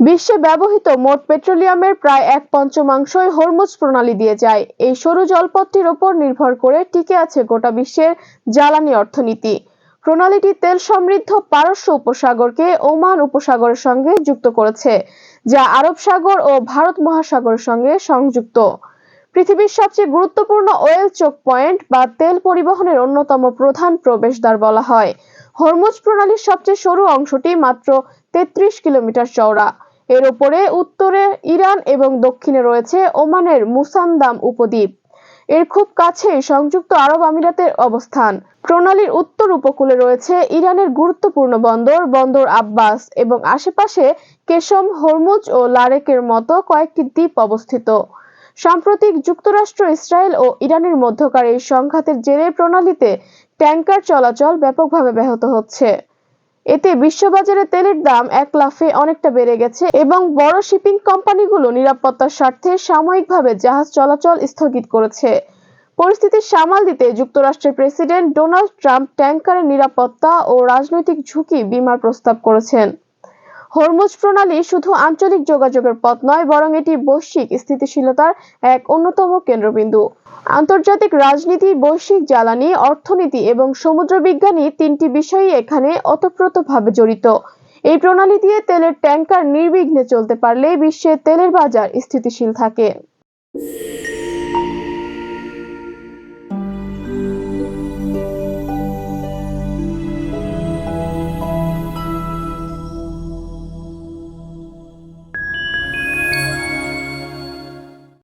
বিশ্বে ব্যবহৃত মোট পেট্রোলিয়ামের প্রায় 1/5 হরমুজ প্রণালী দিয়ে যায়। এই সরু জলপথটির উপর নির্ভর করে টিকে আছে গোটা বিশ্বের জ্বালানি অর্থনীতি। প্রণালীটি তেল সমৃদ্ধ পারস্য উপসাগরকে ওমান উপসাগরের সঙ্গে যুক্ত করেছে, যা আরব সাগর ও ভারত মহাসাগরের সঙ্গে সংযুক্ত। পৃথিবীর সবচেয়ে গুরুত্বপূর্ণ ওয়েল চোক পয়েন্ট বা তেল পরিবহনের অন্যতম প্রধান প্রবেশদ্বার বলা হয়। হরমুজ প্রণালীর সবচেয়ে সরু অংশটি মাত্র 33 কিলোমিটার চওড়া। এর উপরে উত্তরে ইরান এবং দক্ষিণে রয়েছে ওমানের মুসান্দাম উপদ্বীপ। এর খুব কাছেই সংযুক্ত আরব আমিরাতের অবস্থান। প্রণালীর উত্তর উপকূলে রয়েছে ইরানের গুরুত্বপূর্ণ বন্দর বন্দর আব্বাস এবং আশেপাশে কেশম, হরমুজ ও লারেকের মতো কয়েকটি দ্বীপ অবস্থিত। সাম্প্রতিক যুক্তরাষ্ট্র, ইসরায়েল ও ইরানের মধ্যকার এই সংঘাতের জেরে প্রণালীতে ট্যাংকার চলাচল ব্যাপকভাবে ব্যাহত হচ্ছে। এতে বিশ্ববাজারে তেলের দাম এক লাফে অনেকটা বেড়ে গেছে এবং বড় শিপিং কোম্পানিগুলো নিরাপত্তার স্বার্থে সাময়িকভাবে জাহাজ চলাচল স্থগিত করেছে। পরিস্থিতি সামাল দিতে যুক্তরাষ্ট্রের প্রেসিডেন্ট ডোনাল্ড ট্রাম্প ট্যাংকারের নিরাপত্তা ও রাজনৈতিক ঝুঁকি বীমার প্রস্তাব করেছেন। হরমুজ প্রণালী শুধু আঞ্চলিক যোগাযোগের পথ নয়, বরং এটি বৈশ্বিক স্থিতিশীলতার এক অন্যতম কেন্দ্রবিন্দু। আন্তর্জাতিক রাজনীতি, বৈশ্বিক জ্বালানি, অর্থনীতি এবং সমুদ্রবিজ্ঞানী তিনটি বিষয়ই এখানে ওতপ্রোতভাবে জড়িত। এই প্রণালী দিয়ে তেলের ট্যাংকার নির্বিঘ্নে চলতে পারলে বিশ্বে তেলের বাজার স্থিতিশীল থাকে।